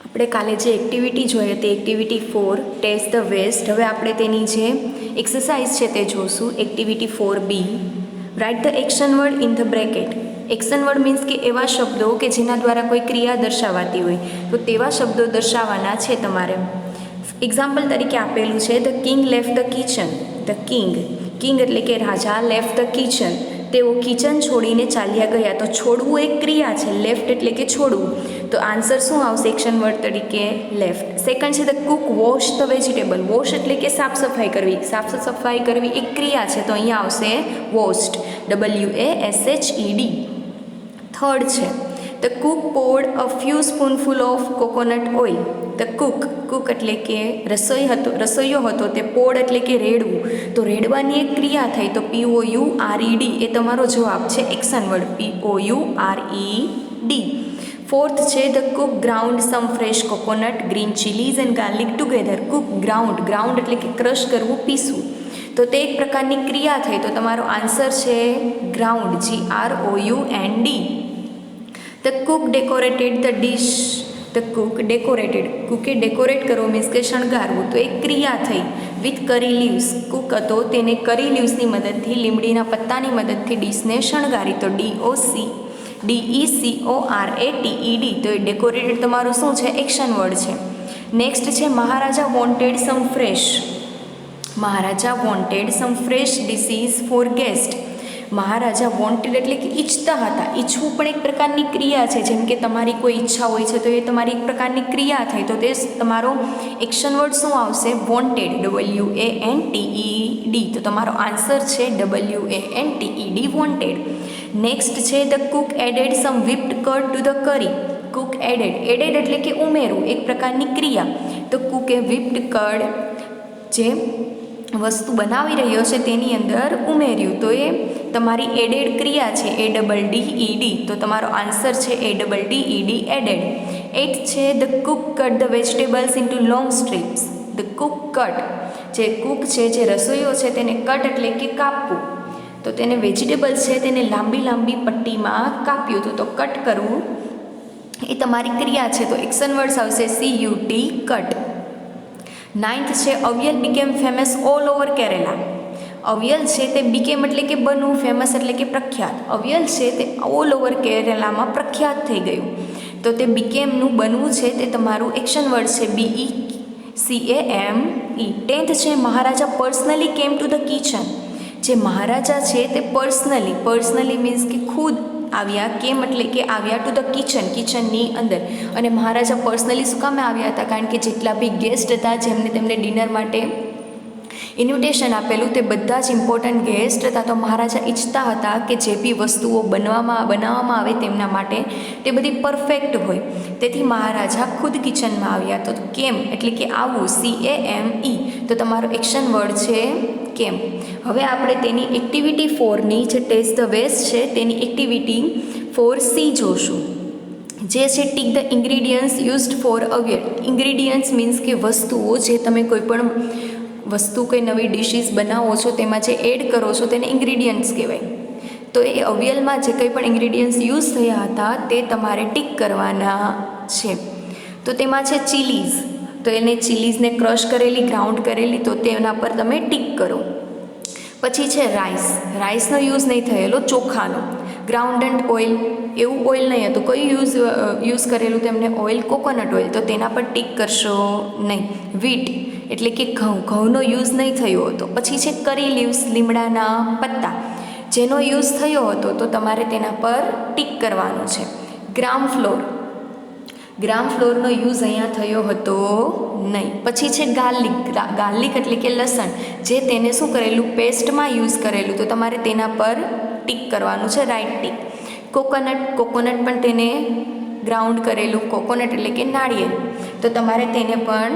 આપણે કાલે જે એક્ટિવિટી જોઈ હતી એક્ટિવિટી 4 ટેસ્ટ ધ વેસ્ટ, હવે આપણે તેની જે એક્સરસાઇઝ છે તે જોશું. Activity 4B, write the action word in the bracket. Action word means કે એવા શબ્દો કે જેના દ્વારા કોઈ ક્રિયા દર્શાવાતી હોય, તો તેવા શબ્દો દર્શાવવાના છે તમારે. એક્ઝામ્પલ તરીકે આપેલું છે the king left the kitchen. The king એટલે કે રાજા, લેફ્ટ ધ કિચન તેઓ કિચન છોડીને ચાલ્યા ગયા. તો છોડવું એક ક્રિયા છે, લેફ્ટ એટલે કે છોડવું. તો આન્સર શું આવશે એક્શન વર્ડ તરીકે? લેફ્ટ. સેકન્ડ છે the Cook wash the vegetable. Wash એટલે કે સાફ સફાઈ કરવી. સાફ સફાઈ કરવી એક ક્રિયા છે, તો અહીંયા આવશે વોશ્ડ, WASHED. થર્ડ છે the cook poured a few spoonful of coconut oil. The cook એટલે કે રસોઈયો હતો તે પોર્ડ એટલે કે રેડવું. તો રેડવાની એક ક્રિયા થઈ, તો POURED એ તમારો જવાબ છે એક્શન વર્ડ, POURED. ફોર્થ છે the cook ground some fresh coconut, green chillies and garlic together. Cook ground એટલે કે ક્રશ કરવું, પીસવું. તો તે એક પ્રકારની ક્રિયા થઈ, તો તમારો આન્સર છે ground, GROUND. The cook decorated the dish. The કુકે ડેકોરેટ કરવું મીન્સ કે શણગારવું, તો એક ક્રિયા થઈ વિથ કરી લીવ્સ. કુક હતો તેને કરી લીવ્સની મદદથી, લીમડીના પત્તાની મદદથી ડીશને શણગારી, તો DECORATED. તો એ ડેકોરેટેડ તમારું શું છે? એક્શન વર્ડ છે. નેક્સ્ટ છે મહારાજા વોન્ટેડ સમ ફ્રેશ ડિશીસ ફોર ગેસ્ટ. મહારાજા વોન્ટેડ એટલે કે ઈચ્છતા હતા. ઈચ્છવું પણ એક પ્રકારની ક્રિયા છે. જેમ કે તમારી કોઈ ઈચ્છા હોય છે, તો એ તમારી એક પ્રકારની ક્રિયા થઈ, તો તે તમારો એક્શન વર્ડ શું આવશે? Wanted, WANTED. તો તમારો આન્સર છે WANTED, વોન્ટેડ. નેક્સ્ટ છે the cook added some whipped curd to the curry. Cook added એટલે કે ઉમેરવું, એક પ્રકારની ક્રિયા. તો કુકે whipped curd જે વસ્તુ બનાવી રહ્યો છે તેની અંદર ઉમેર્યું, તો એ તમારી એડેડ ક્રિયા છે, ADDED. તો તમારો આન્સર છે ADDED, એડેડ. 8th છે the cook cut the vegetables into long strips. The cook cut, જે કુક છે, જે રસોઈયો છે, તેને કટ એટલે કે કાપવું. તો તેને વેજીટેબલ્સ છે તેને લાંબી પટ્ટીમાં કાપ્યું હતું, તો કટ કરવું એ તમારી ક્રિયા છે, તો એક્શન વર્ડ્સ આવશે CUT, કટ. 9th છે avial became famous all over Kerala. Avial છે તે બીકેમ એટલે કે બનવું, ફેમસ એટલે કે પ્રખ્યાત. અવિયલ છે તે ઓલ ઓવર કેરેલામાં પ્રખ્યાત થઈ ગયું, તો તે બીકેમનું બનવું છે તે તમારું એક્શન વર્ડ છે, BECAME. 10th છે Maharaja personally came to the kitchen. જે મહારાજા છે તે પર્સનલી મીન્સ કે ખુદ આવ્યા, કેમ એટલે કે આવ્યા ટુ ધ કિચનની અંદર. અને મહારાજા પર્સનલી શું કામે આવ્યા હતા? કારણ કે જેટલા બી ગેસ્ટ હતા જેમને તેમને ડિનર માટે ઇન્વિટેશન આપેલું, તે બધા જ ઇમ્પોર્ટન્ટ ગેસ્ટ હતા. તો મહારાજા ઈચ્છતા હતા કે જે બી વસ્તુઓ બનાવવામાં આવે તેમના માટે તે બધી પરફેક્ટ હોય, તેથી મહારાજા ખુદ કિચનમાં આવ્યા. તો કેમ એટલે કે આવું, CAME. તો તમારો એક્શન વર્ડ છે કેમ. હવે આપણે તેની એક્ટિવિટી 4ની જે ટેસ્ટ ધ વેસ્ટ છે તેની એક્ટિવિટી 4C જોશું, જે છે tick the ingredients used four avial. Ingredients means કે વસ્તુઓ, જે તમે કોઈ પણ વસ્તુ કોઈ નવી ડિશિસ બનાવો છો તેમાં જે એડ કરો છો તેને ઇન્ગ્રીડિયન્ટ્સ કહેવાય. તો એ અવિયલમાં જે કંઈ પણ ઇન્ગ્રીડિયન્ટ્સ યુઝ થયા હતા તે તમારે ટીક કરવાના છે. તો તેમાં છે ચીલીઝ, તો એને ચીલીઝને ક્રશ કરેલી, ગ્રાઉન્ડ કરેલી, તો તેના પર તમે ટીક કરો. પછી છે રાઈસનો યુઝ નહીં થયેલો, ચોખાનો. ગ્રાઉન્ડન્ટ ઓઇલ, એવું ઓઇલ નહીં હતું. કયું યુઝ કરેલું તેમને? ઓઇલ, કોકોનટ ઓઇલ, તો તેના પર ટીક કરશો નહીં. વીટ એટલે કે ઘઉંનો યુઝ નહીં થયો હતો. પછી છે કરી લીવ્સ, લીમડાના પત્તા, જેનો યુઝ થયો હતો તો તમારે તેના પર ટીક કરવાનું છે. ગ્રામ ફ્લોરનો યુઝ અહીંયા થયો હતો નહીં. પછી છે ગાર્લિક એટલે કે લસણ, જે તેને શું કરેલું? પેસ્ટમાં યુઝ કરેલું, તો તમારે તેના પર ટીક કરવાનું છે, રાઈટ ટીક. કોકોનટ પણ તેને ગ્રાઉન્ડ કરેલું, કોકોનટ એટલે કે નાળિયેર, તો તમારે તેને પણ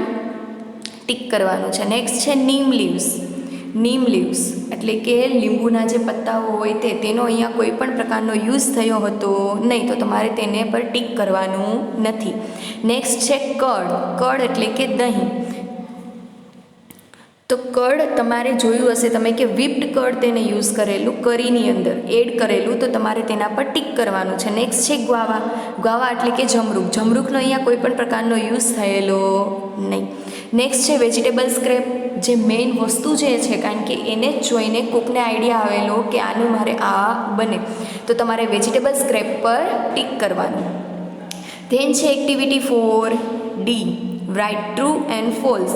ટીક કરવાનું છે. નેક્સ્ટ છે નીમ લીવ્સ એટલે કે લીંબુના જે પત્તાઓ હોય તેનો અહીંયા કોઈ પણ પ્રકારનો યુઝ થયો હતો નહીં, તો તમારે તેને પર ટીક કરવાનું નથી. નેક્સ્ટ છે કર્ડ એટલે કે દહીં. તો કર્ડ તમારે જોયું હશે તમે કે વિપ્ડ કર્ડ તેને યુઝ કરેલું કરીની અંદર એડ કરેલું, તો તમારે તેના પર ટીક કરવાનું છે. નેક્સ્ટ છે ગ્વાવા. ગ્વાવા એટલે કે જમરૂખ. જમરૂખનો અહીંયા કોઈ પણ પ્રકારનો યુઝ થયેલો નહીં. નેક્સ્ટ છે વેજીટેબલ સ્ક્રેપ. જે મેઇન વસ્તુ જે છે, કારણ કે એને જ જોઈને કોકને આઈડિયા આવેલો કે આનું મારે આ બને, તો તમારે વેજીટેબલ સ્ક્રેપ પર ટીક કરવાનું. ધેન છે activity 4D, write true and false.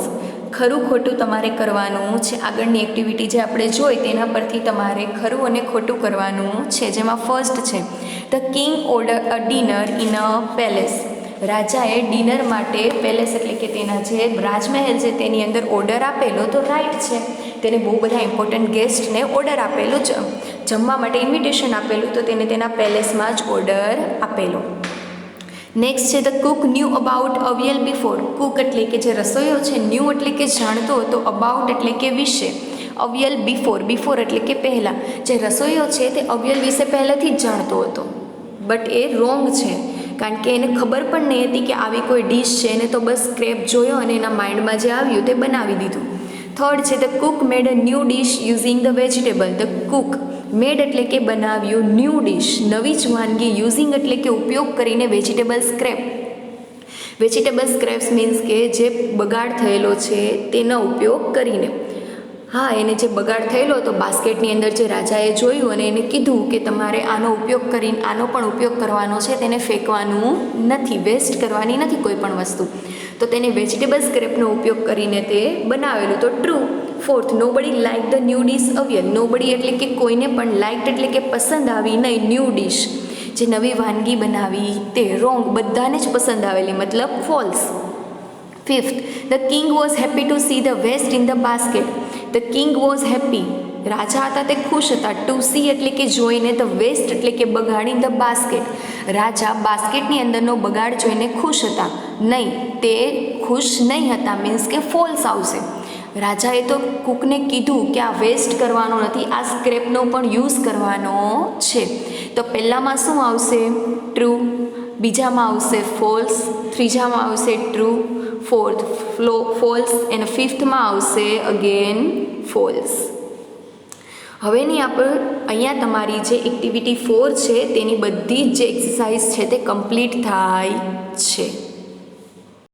ખરું ખોટું તમારે કરવાનું છે. આગળની એક્ટિવિટી જે આપણે જોઈ તેના પરથી તમારે ખરું અને ખોટું કરવાનું છે. જેમાં ફર્સ્ટ છે the king order a dinner in a palace. રાજાએ ડિનર માટે પેલેસ એટલે કે તેના જે રાજમહેલ છે તેની અંદર ઓર્ડર આપેલો, તો રાઈટ છે. તેને બહુ બધા ઇમ્પોર્ટન્ટ ગેસ્ટને ઓર્ડર આપેલો, જમવા માટે ઇન્વિટેશન આપેલું, તો તેને તેના પેલેસમાં જ ઓર્ડર આપેલો. નેક્સ્ટ છે the Cook new about avial before. Cook એટલે કે જે રસોઈયો છે, ન્યૂ એટલે કે જાણતો હતો, અબાઉટ એટલે કે વિશે, અવિયલ બિફોર, બિફોર એટલે કે પહેલાં. જે રસોઈયો છે તે અવિયલ વિશે પહેલેથી જ જાણતો હતો, બટ એ રોંગ છે, કારણ કે એને ખબર પણ નહીં હતી કે આવી કોઈ ડીશ છે. એને તો બસ સ્ક્રેપ જોયો અને એના માઇન્ડમાં જે આવ્યું તે બનાવી દીધું. થર્ડ છે the cook made a new dish using the vegetable. The cook made એટલે કે બનાવ્યું, ન્યૂ ડીશ નવી જ વાનગી, યુઝિંગ એટલે કે ઉપયોગ કરીને vegetable scrap. Vegetable scraps means કે જે બગાડ થયેલો છે તેનો ઉપયોગ કરીને. હા, એને જે બગાડ થયેલો હતો બાસ્કેટની અંદર, જે રાજાએ જોયું અને એને કીધું કે તમારે આનો ઉપયોગ કરીને આનો પણ ઉપયોગ કરવાનો છે, તેને ફેંકવાનું નથી, વેસ્ટ કરવાની નથી કોઈ પણ વસ્તુ. તો તેને વેજીટેબલ સ્ક્રેપનો ઉપયોગ કરીને તે બનાવેલું, તો true. Fourth, nobody like the new dish avial. Nobody એટલે કે કોઈને પણ, લાઇક એટલે કે પસંદ આવી નહીં, ન્યૂ ડીશ જે નવી વાનગી બનાવી તે. રોંગ, બધાને જ પસંદ આવેલી, મતલબ falls. Fifth, the king was happy to see the waste in the basket. The king was happy, રાજા હતા તે ખુશ હતા, ટુ સી એટલે કે જોઈને, ધ વેસ્ટ એટલે કે બગાડ, ઇન ધ બાસ્કેટ રાજા બાસ્કેટની અંદરનો બગાડ જોઈને ખુશ હતા નહીં, તે ખુશ નહીં હતા, મીન્સ કે ફોલ્સ આવશે. રાજાએ તો કુકને કીધું કે આ વેસ્ટ કરવાનો નથી, આ સ્ક્રેપનો પણ યુઝ કરવાનો છે. તો પહેલામાં શું આવશે? ટ્રુ. બીજામાં આવશે ફોલ્સ. ત્રીજામાં આવશે ટ્રુ. Fourth false. અને ફિફ્થમાં આવશે અગેન ફોલ્સ. હવેની આપણે અહીંયા તમારી જે એક્ટિવિટી 4 છે તેની બધી જ જે એક્સરસાઇઝ છે તે કમ્પ્લીટ થાય છે.